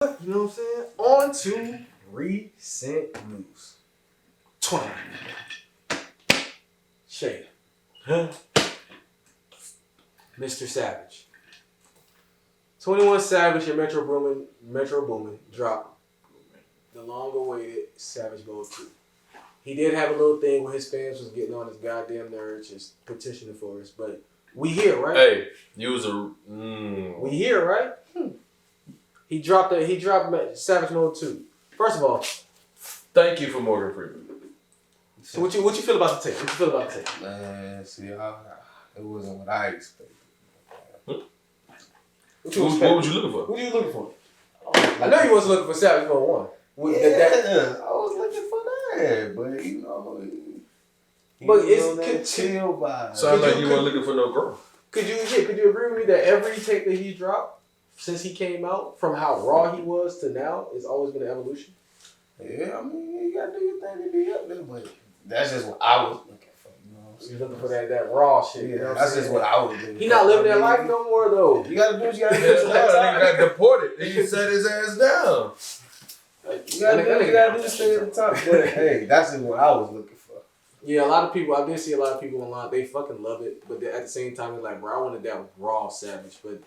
You know what I'm saying? On to recent news. 20. Shay. Mr. Savage. 21Savage and Metro Boomin dropped the long-awaited Savage Mode 2. He did have a little thing where his fans was getting on his goddamn nerves, just petitioning for us, but we here, right? Hey, you was We here, right? He dropped Savage Mode 2. First of all, thank you for Morgan Freeman. So what you feel about the tape? What you feel about the tape? Man, see, it wasn't what I expected. What was you looking for? Who you looking for? I know you wasn't looking for Savage Mode 1. I was looking for that, but it's chill vibe. Sounds like you weren't looking for no girl. Could you agree with me that every tape that he dropped since he came out, from how raw he was to now, it's always been an evolution? Yeah, I mean, you gotta do your thing to be up there, but that's just what I was looking for. You know what I'm saying? You're looking for that raw shit. Yeah, you know that's just what I was looking for. He not living that life no more though. You gotta do what you gotta do. Nigga got deported. He set his ass down. You gotta do the stay at the top. But hey, that's just what I was looking for. Yeah, a lot of people, I did see a lot of people online, they fucking love it, but at the same time, it's like, bro, I wanted that raw Savage, but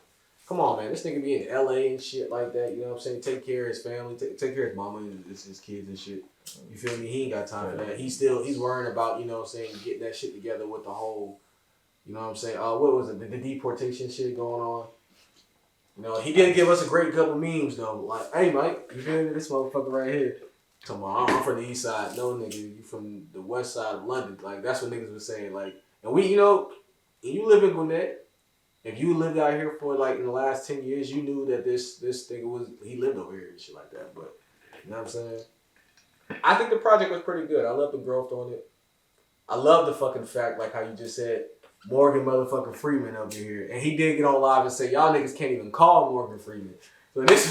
come on, man, this nigga be in LA and shit like that, you know what I'm saying? Take care of his family, take care of his mama and his kids and shit. You feel me? He ain't got time for that. He's worrying about, you know what I'm saying, getting that shit together with the whole, you know what I'm saying, what was it, the deportation shit going on. You know, he did give us a great couple memes though, like, hey Mike, you feel me? This motherfucker right here. Come on, I'm from the east side. No, nigga, you from the west side of London. Like, that's what niggas was saying. Like, and we, you know, you live in Gwinnett. If you lived out here for, like, in the last 10 years, you knew that this nigga he lived over here and shit like that. But, you know what I'm saying? I think the project was pretty good. I love the growth on it. I love the fucking fact, like how you just said, Morgan motherfucking Freeman over here. And he did get on live and say, y'all niggas can't even call Morgan Freeman. So this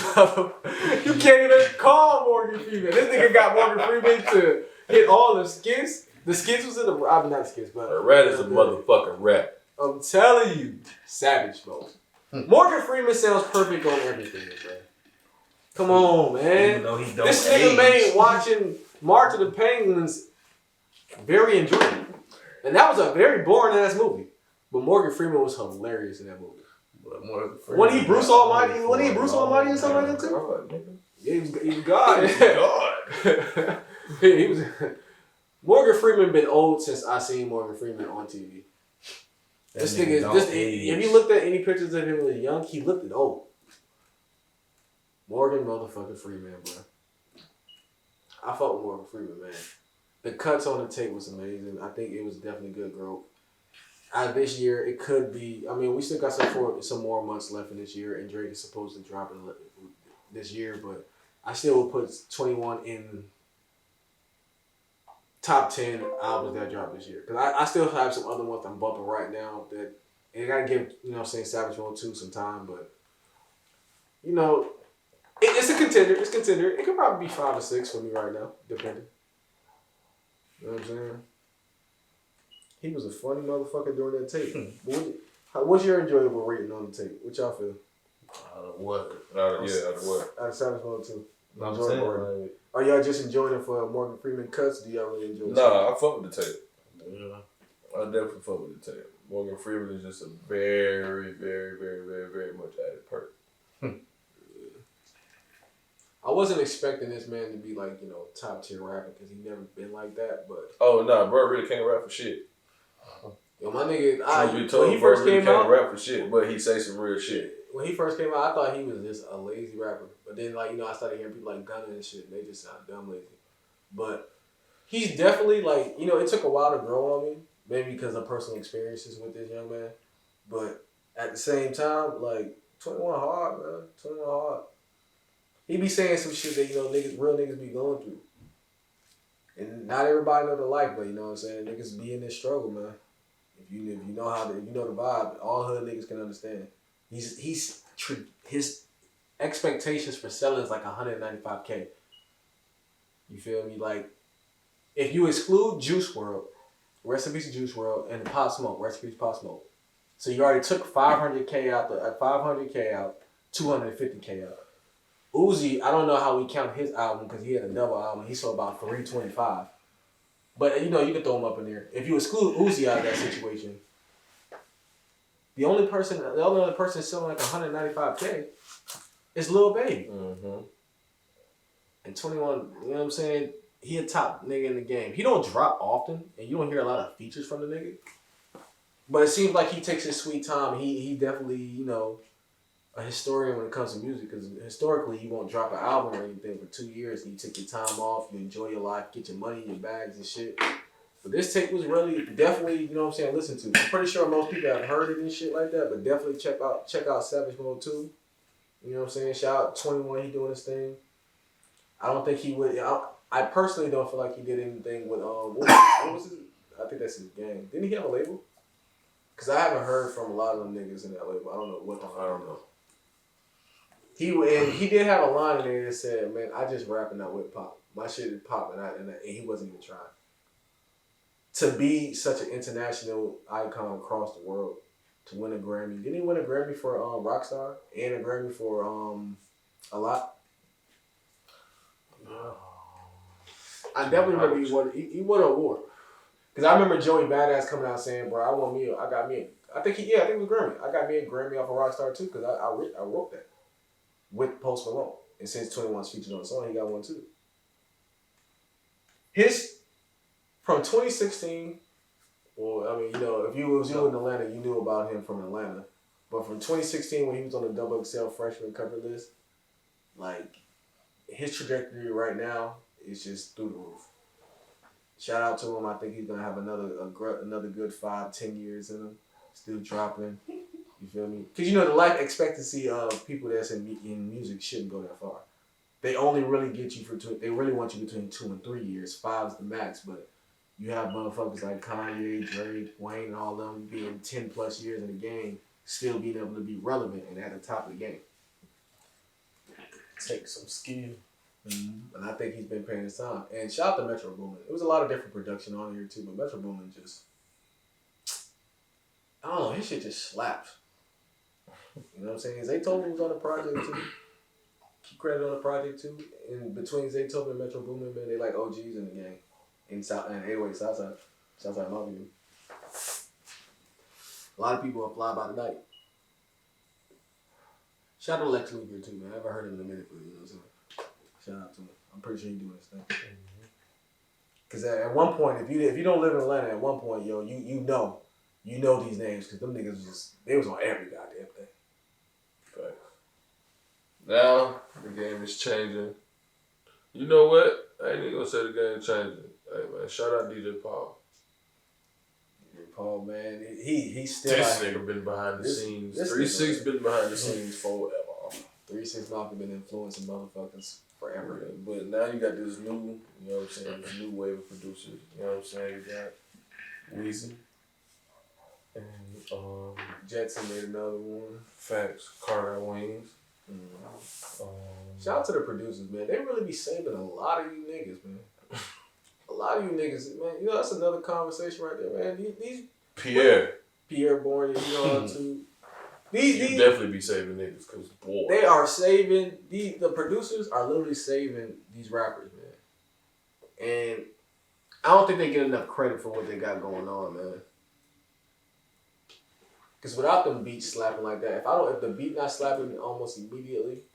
you can't even call Morgan Freeman. This nigga got Morgan Freeman to hit all the skits. The skits was in the, I mean not skits, but a rat is a motherfucking rat. I'm telling you, Savage mode. Morgan Freeman sounds perfect on everything, man. Come on, man. This nigga made watching March of the Penguins very enjoyable, and that was a very boring ass movie. But Morgan Freeman was hilarious in that movie. When he Bruce Almighty or something like that too? Yeah, he was God. He was Morgan Freeman been old since I seen Morgan Freeman on TV. This nigga, if you looked at any pictures of him when he was young, he looked old. Morgan motherfucking Freeman, bro. I fuck with Morgan Freeman, man. The cuts on the tape was amazing. I think it was definitely good growth. Out of this year, it could be. I mean, we still got some more months left in this year, and Drake is supposed to drop this year. But I still would put 21 in top 10 albums that dropped this year. Because I still have some other ones I'm bumping right now that and I gotta give Savage Mode 2 some time. But you know, it's a contender. It's contender. It could probably be 5 or 6 for me right now, depending. You know what I'm saying? He was a funny motherfucker during that tape. What's your enjoyable rating on the tape? What y'all feel? What? Out of Savage Mode 2. I'm saying, like, are y'all just enjoying it for Morgan Freeman cuts? Do y'all really enjoy it? Nah, I fuck with the tape. Yeah. I definitely fuck with the tape. Morgan Freeman is just a very, very, very, very, very much added perk. I wasn't expecting this man to be like, top tier rapper because he never been like that, but... Oh, nah, bro really can't rap for shit. Yo, my nigga, when he first came out, rap for shit, but he say some real shit. When he first came out, I thought he was just a lazy rapper. But then, I started hearing people like Gunna and shit, and they just sound dumb lazy. But he's definitely, it took a while to grow on me, maybe because of personal experiences with this young man. But at the same time, 21 hard, man. 21 hard. He be saying some shit that, real niggas be going through. And not everybody know the life, but you know what I'm saying? Niggas be in this struggle, man. If you know the vibe, all hood niggas can understand. His expectations for selling is like $195K. You feel me? If you exclude Juice WRLD, rest in peace Juice WRLD, and Pop Smoke, rest in peace Pop Smoke. So you already took $500K out, 250K out. Uzi, I don't know how we count his album because he had a double album. He sold about 325. But you know, you can throw him up in there. If you exclude Uzi out of that situation, the only other person selling like 195K is Lil Baby. Mm-hmm. And 21, you know what I'm saying? He a top nigga in the game. He don't drop often, and you don't hear a lot of features from the nigga. But it seems like he takes his sweet time. He definitely, you know, a historian when it comes to music, because historically you won't drop an album or anything for 2 years, and you take your time off, you enjoy your life, get your money in your bags and shit. But this tape was really definitely, you know what I'm saying, listen to. I'm pretty sure most people have heard it and shit like that, but definitely check out Savage Mode 2. You know what I'm saying? Shout out 21, he doing his thing. I don't think he would. I personally don't feel like he did anything with what was his? I think that's his gang. Didn't he have a label? Cause I haven't heard from a lot of them niggas in that label. I don't know what the fuck. I don't know. He did have a line in there that said, "Man, I just rapping not with pop. My shit is pop," and he wasn't even trying. To be such an international icon across the world, to win a Grammy. Didn't he win a Grammy for Rockstar and a Grammy for A Lot? No. I definitely remember he won an award. Because I remember Joey Badass coming out saying, bro, I think it was Grammy. I got me a Grammy off of Rockstar too, because I wrote that with Post Malone. And since 21's featured on the song, he got one too. From 2016, well, I mean, you know, if you was in Atlanta, you knew about him from Atlanta. But from 2016, when he was on the Double XL freshman cover list, like, his trajectory right now is just through the roof. Shout out to him. I think he's gonna have another good 5-10 years in him, still dropping. You feel me? Because you know the life expectancy of people that's in music shouldn't go that far. They only really get you they really want you between 2 and 3 years. 5 is the max, but you have motherfuckers like Kanye, Drake, Wayne, and all them being 10 plus years in the game, still being able to be relevant and at the top of the game. Take some skill. Mm-hmm. And I think he's been paying his time. And shout out to Metro Boomin. It was a lot of different production on here too, but Metro Boomin just, I don't know, his shit just slaps. You know what I'm saying? Zaytoven was on the project too. Keep credit on the project too. And between Zaytoven and Metro Boomin, man, they like OGs in the game. In 808 Southside Mountain View. A lot of people are fly by the night. Shout out to Lex Luger too, man. I haven't heard him in a minute, but you know what I'm saying? Shout out to him. I'm pretty sure he's doing his thing. Because at one point, if you don't live in Atlanta, at one point, yo, you know these names because them niggas they was on every goddamn thing. Facts. Now the game is changing. You know what? I ain't even gonna say the game changing. Hey man, shout out DJ Paul. DJ Paul, man, he's still. This nigga been behind the scenes. 3-6 been behind the scenes forever. 3-6 Mafia been influencing motherfuckers forever. Yeah, but now you got this new, you know what I'm saying, this new wave of producers. You know what I'm saying? You got Weezy. And Jetson made another one. Facts. Carter Wings. Shout out to the producers, man. They really be saving a lot of you niggas, man. A lot of you niggas, man. You know, that's another conversation right there, man. These Pierre Bourne, you know, too. These definitely be saving niggas, cause boy, they are saving the producers are literally saving these rappers, man. And I don't think they get enough credit for what they got going on, man. Cause without them beats slapping like that, if the beat not slapping almost immediately,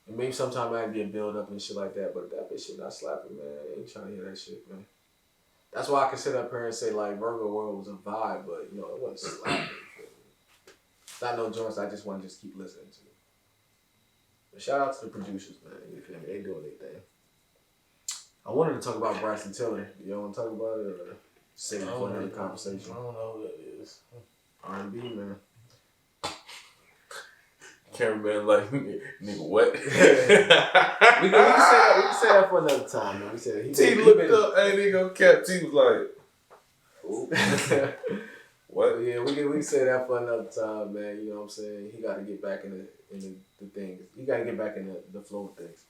and maybe sometimes might be a build up and shit like that, but if that bitch shit not slapping, man, I ain't trying to hear that shit, man. That's why I can sit up here and say like Virgo World was a vibe, but you know it wasn't slapping. Not no joints I just want to just keep listening to. But shout out to the producers, man. You feel me? They doing their thing. I wanted to talk about Bryson Tiller. You want to talk about it or save it for another conversation? I don't know who that is. R&B, man. Cameraman like, nigga, what? we can say that for another time, man. We said T looked up, hey, nigga, Cap T was like, what? Yeah, we can say that for another time, man. You know what I'm saying? He got to get back in the things. He got to get back in the flow of things.